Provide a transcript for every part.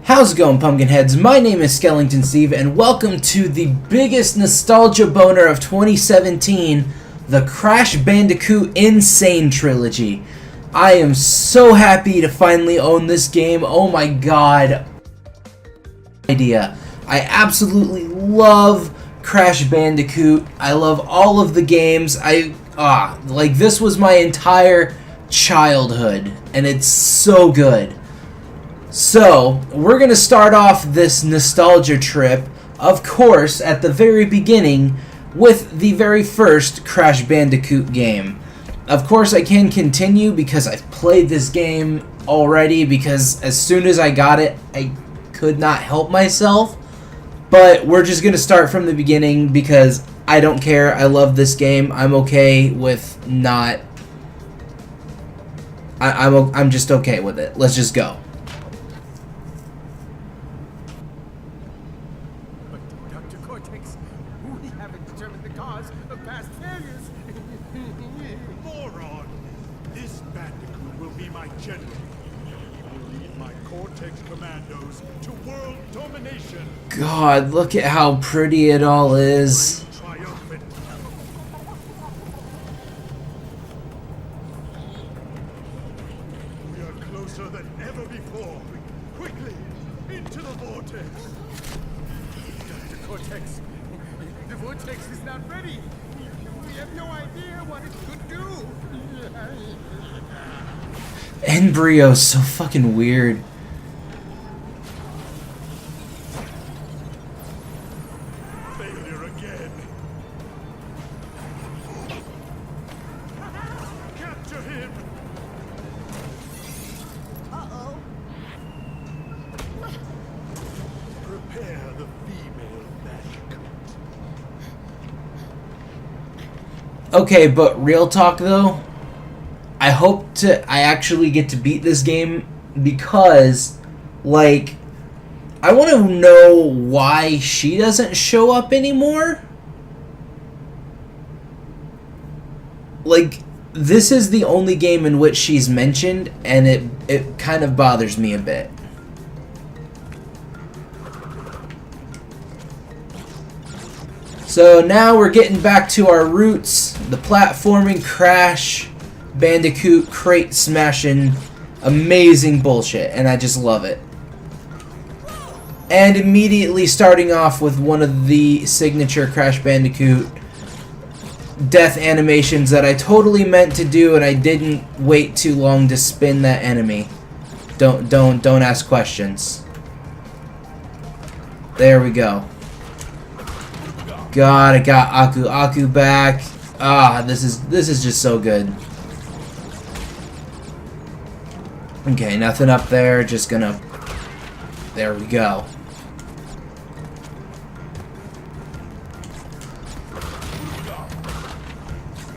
How's it going, Pumpkinheads? My name is SkellingtonSteve, and welcome to the biggest nostalgia boner of 2017, the Crash Bandicoot N.Sane Trilogy. I am so happy to finally own this game. Oh my god. I absolutely love Crash Bandicoot. I love all of the games. This was my entire childhood, and it's so good. So, we're going to start off this nostalgia trip, of course, at the very beginning, with the very first Crash Bandicoot game. Of course, I can continue because I've played this game already, because as soon as I got it, I could not help myself. But we're just going to start from the beginning because I don't care. I love this game. I'm okay with not... I'm just okay with it. Let's just go. We haven't determined the cause of past failures. Moron! This Bandicoot will be my general. He will lead my Cortex commandos to world domination. God, look at how pretty it all is. Triumphant. We are closer than ever before. Quickly, into the vortex. Dr. Cortex, the vortex is not ready. We have no idea what it could do. Embryo's so fucking weird. Failure again. Capture him. Uh-oh. Prepare the female Bandicoot. Okay, but real talk though, I actually get to beat this game because, like, I want to know why she doesn't show up anymore. Like, this is the only game in which she's mentioned, and it kind of bothers me a bit. So now we're getting back to our roots, the platforming Crash Bandicoot crate smashing amazing bullshit, and I just love it. And immediately starting off with one of the signature Crash Bandicoot death animations that I totally meant to do, and I didn't wait too long to spin that enemy. Don't ask questions. There we go. God, I got Aku back. This is just so good. Okay, nothing up there. Just gonna. There we go.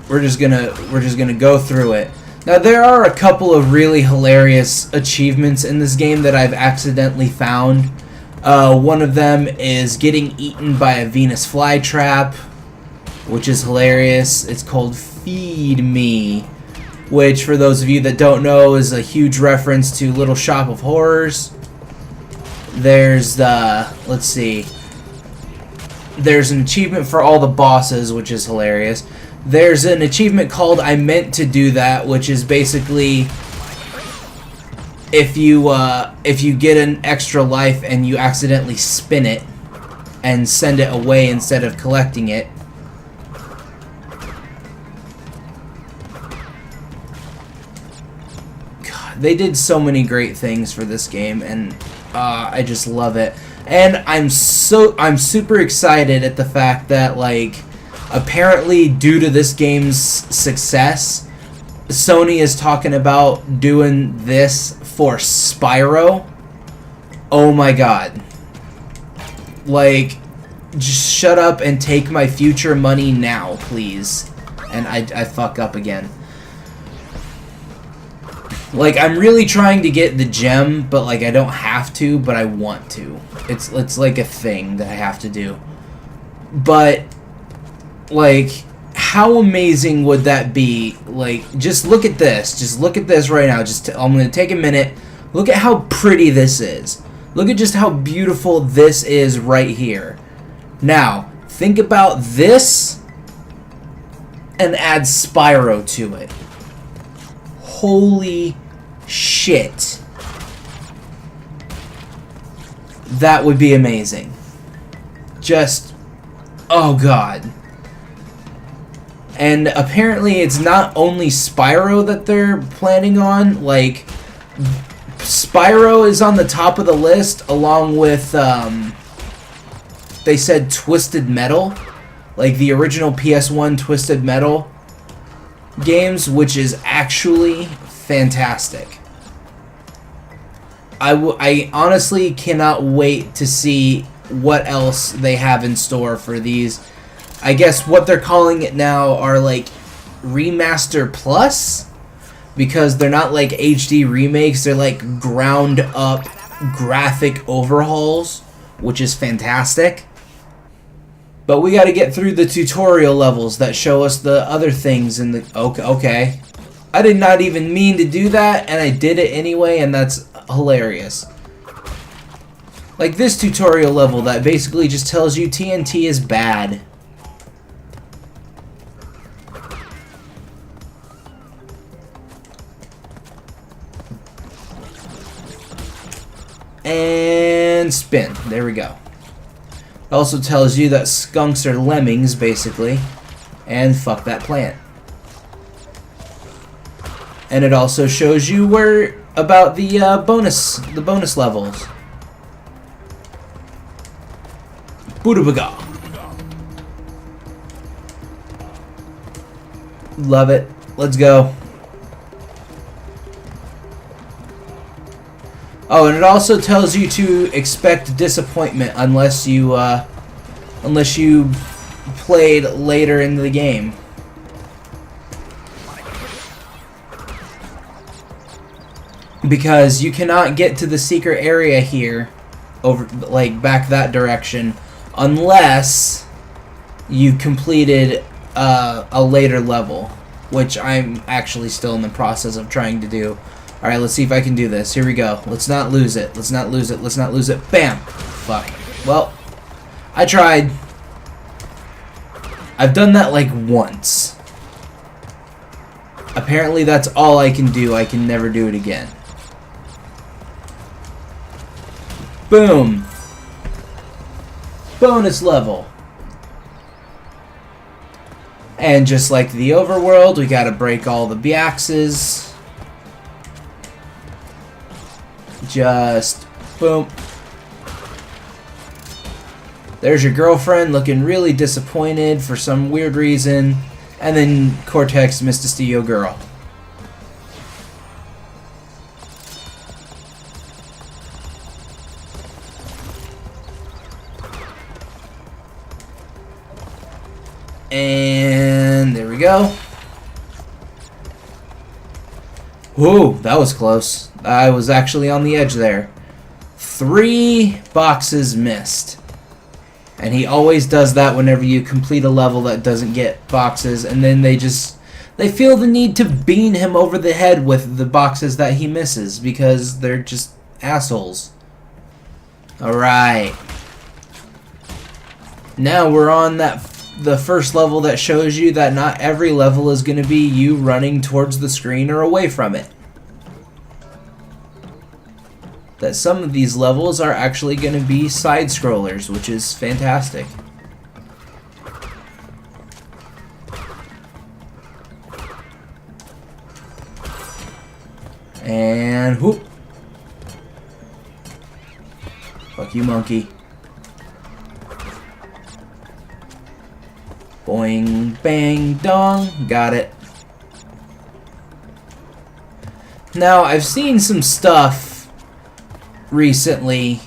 We're just gonna go through it. Now there are a couple of really hilarious achievements in this game that I've accidentally found. One of them is getting eaten by a Venus flytrap, which is hilarious. It's called Feed Me, which, for those of you that don't know, is a huge reference to Little Shop of Horrors. There's let's see. There's an achievement for all the bosses, which is hilarious. There's an achievement called I Meant to Do That, which is basically if you get an extra life and you accidentally spin it and send it away instead of collecting it. God, they did so many great things for this game, and I just love it. And I'm super excited at the fact that, like, apparently due to this game's success, Sony is talking about doing this for Spyro. Oh my god. Like, just shut up and take my future money now, please. And I fuck up again. Like, I'm really trying to get the gem, but, like, I don't have to, but I want to. It's like a thing that I have to do. But, like, how amazing would that be? Like, just look at this. Just look at this right now. I'm going to take a minute. Look at how pretty this is. Look at just how beautiful this is right here. Now, think about this and add Spyro to it. Holy shit. That would be amazing. Just, oh god. And apparently it's not only Spyro that they're planning on, like, Spyro is on the top of the list along with, they said Twisted Metal, like the original PS1 Twisted Metal games, which is actually fantastic. I honestly cannot wait to see what else they have in store for these. I guess what they're calling it now are like Remaster Plus, because they're not like HD remakes, they're like ground up graphic overhauls, which is fantastic. But we got to get through the tutorial levels that show us the other things in the... Okay. I did not even mean to do that, and I did it anyway, and that's hilarious. Like this tutorial level that basically just tells you TNT is bad. And spin. There we go. It also tells you that skunks are lemmings, basically. And fuck that plant. And it also shows you where about the bonus levels. Boodabaga. Love it. Let's go. Oh, and it also tells you to expect disappointment unless you played later in the game. Because you cannot get to the secret area here, over like back that direction, unless you completed a later level, which I'm actually still in the process of trying to do. Alright, let's see if I can do this. Here we go. Let's not lose it. Let's not lose it. Let's not lose it. Bam! Fuck. Well, I tried. I've done that like once. Apparently that's all I can do. I can never do it again. Boom! Bonus level. And just like the overworld, we gotta break all the Biaxes. Just boom. There's your girlfriend looking really disappointed for some weird reason. And then Cortex missed to steal your girl. And there we go. Whoa, that was close. I was actually on the edge there. 3 boxes missed. And he always does that whenever you complete a level that doesn't get boxes, and then they feel the need to bean him over the head with the boxes that he misses because they're just assholes. Alright. Now we're on the first level that shows you that not every level is going to be you running towards the screen or away from it. That some of these levels are actually going to be side-scrollers, which is fantastic. And whoop. Fuck you, monkey. Boing, bang, dong. Got it. Now, I've seen some stuff recently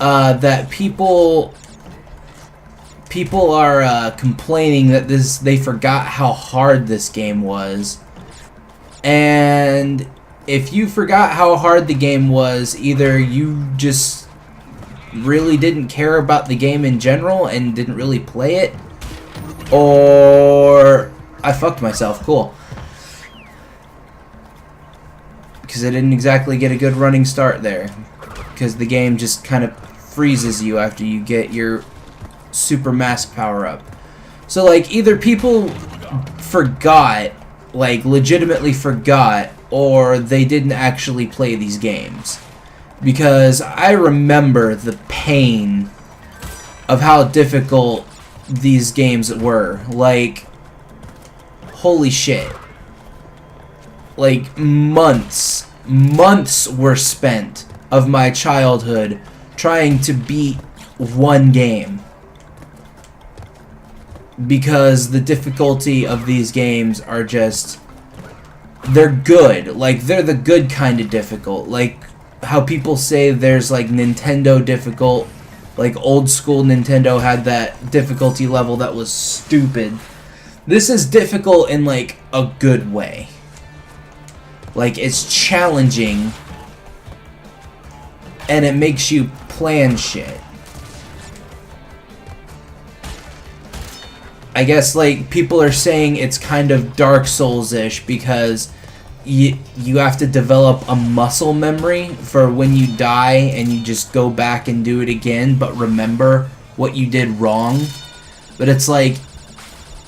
that people are complaining that they forgot how hard this game was. And if you forgot how hard the game was, either you just really didn't care about the game in general and didn't really play it, or I fucked myself. Cool. Because I didn't exactly get a good running start there. because the game just kind of freezes you after you get your super mask power up. So like either people forgot, like legitimately forgot, or they didn't actually play these games. Because I remember the pain of how difficult these games were. Like, holy shit. Like, months were spent of my childhood trying to beat one game. Because the difficulty of these games are just... they're good. Like, they're the good kind of difficult. Like, how people say there's, like, Nintendo difficult. Like, old school Nintendo had that difficulty level that was stupid. This is difficult in, like, a good way. Like, it's challenging. And it makes you plan shit. I guess, like, people are saying it's kind of Dark Souls-ish because you have to develop a muscle memory for when you die and you just go back and do it again, but remember what you did wrong. But it's like,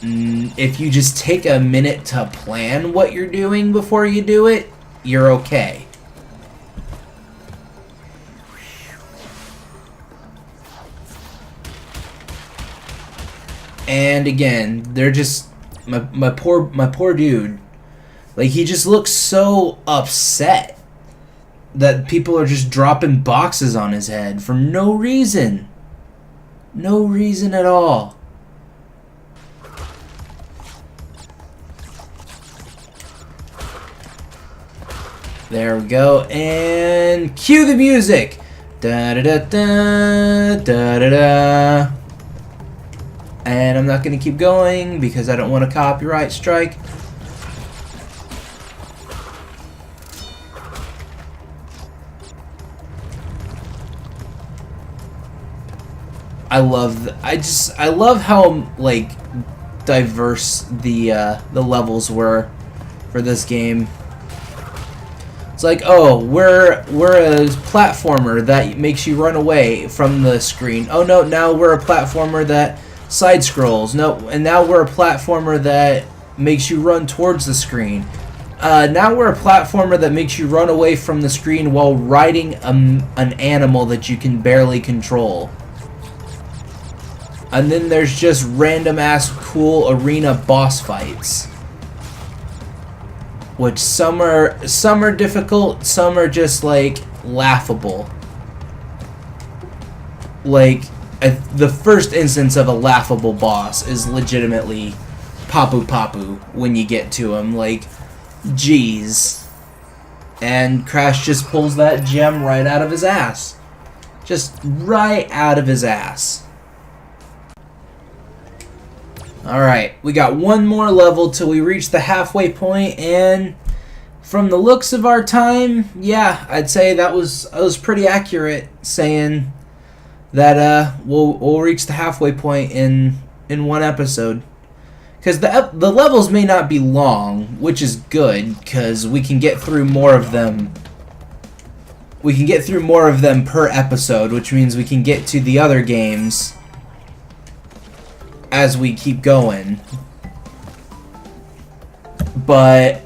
if you just take a minute to plan what you're doing before you do it, you're okay. And again, they're just my poor dude. Like, he just looks so upset that people are just dropping boxes on his head for no reason. No reason at all. There we go, and cue the music. Da da da da da da da. And I'm not gonna keep going because I don't want a copyright strike. I love how like diverse the levels were for this game. It's like, oh, we're a platformer that makes you run away from the screen. Oh no, now we're a platformer that side scrolls. No, and now we're a platformer that makes you run towards the screen. Now we're a platformer that makes you run away from the screen while riding an animal that you can barely control. And then there's just random ass cool arena boss fights. Which some are difficult, some are just like laughable. Like the first instance of a laughable boss is legitimately Papu Papu when you get to him. Like, jeez. And Crash just pulls that gem right out of his ass. Just right out of his ass. Alright, we got one more level till we reach the halfway point, and from the looks of our time, yeah, I'd say that was pretty accurate saying that we'll reach the halfway point in one episode. Because the levels may not be long, which is good, because we can get through more of them. We can get through more of them per episode, which means we can get to the other games as we keep going. But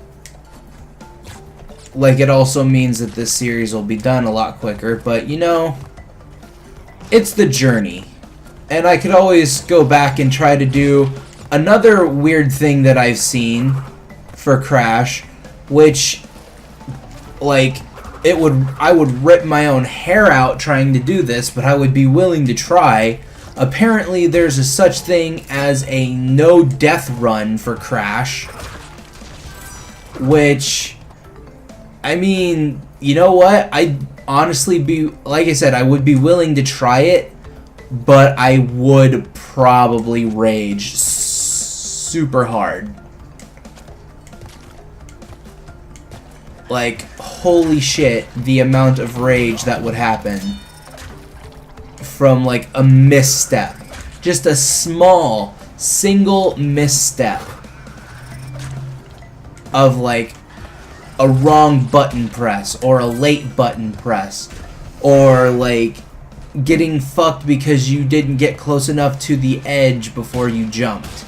like, it also means that this series will be done a lot quicker. But you know, it's the journey, and I could always go back and try to do another weird thing that I've seen for Crash, which, like, I would rip my own hair out trying to do this, but I would be willing to try. Apparently, there's a such thing as a no-death run for Crash. Which, I mean, you know what? I'd honestly be, like I said, I would be willing to try it, but I would probably rage super hard. Like, holy shit, the amount of rage that would happen from, like, a misstep. Just a small, single misstep of, like, a wrong button press or a late button press or like getting fucked because you didn't get close enough to the edge before you jumped.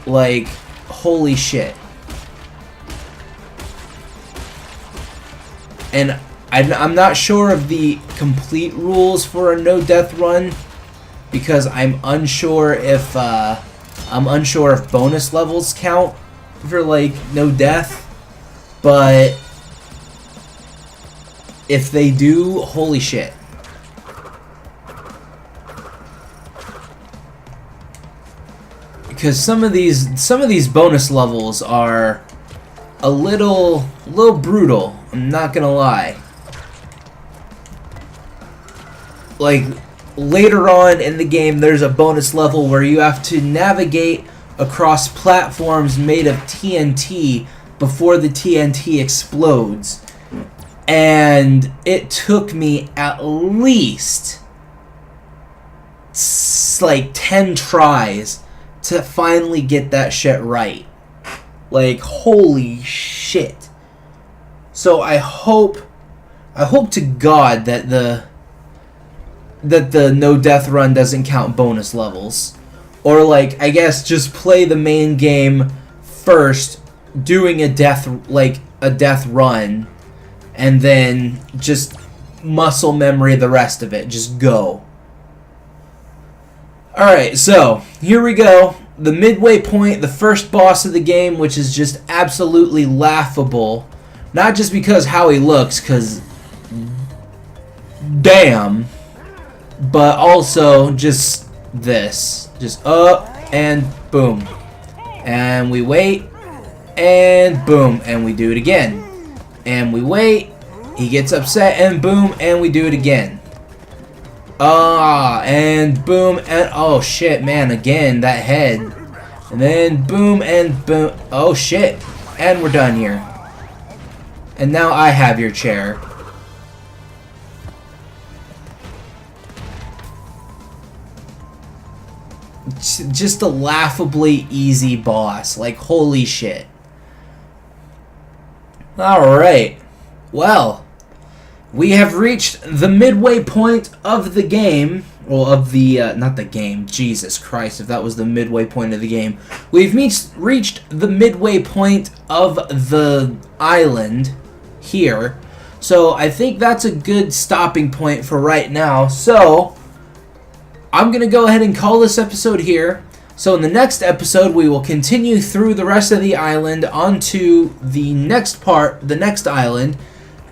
Like, holy shit. And I'm not sure of the complete rules for a no-death run, because I'm unsure if bonus levels count for like no death. But if they do, holy shit. Because some of these bonus levels are a little brutal, I'm not gonna lie. Like, later on in the game, there's a bonus level where you have to navigate across platforms made of TNT before the TNT explodes. And it took me at least like 10 tries to finally get that shit right. Like, holy shit. So I hope to God that the no death run doesn't count bonus levels. Or like, I guess just play the main game first, doing a death run, and then just muscle memory the rest of it. Just go. Alright, so here we go. The midway point, the first boss of the game, which is just absolutely laughable. Not just because how he looks, because damn. But also just this. Just up and boom. And we wait. And boom. And we do it again. And we wait. He gets upset and boom. And we do it again. And boom. And oh shit, man. Again, that head. And then boom and boom. Oh shit. And we're done here. And now I have your chair. Just a laughably easy boss. Like, holy shit. Alright. Well, we have reached the midway point of the game. Well, of the, not the game. Jesus Christ, if that was the midway point of the game. We've reached the midway point of the island here. So, I think that's a good stopping point for right now. So, I'm going to go ahead and call this episode here. So in the next episode, we will continue through the rest of the island onto the next part, the next island,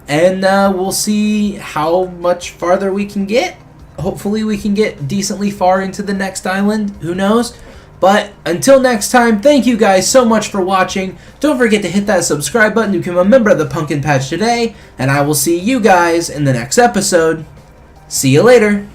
and we'll see how much farther we can get. Hopefully we can get decently far into the next island. Who knows? But until next time, thank you guys so much for watching. Don't forget to hit that subscribe button to become a member of the Pumpkin Patch today, and I will see you guys in the next episode. See you later.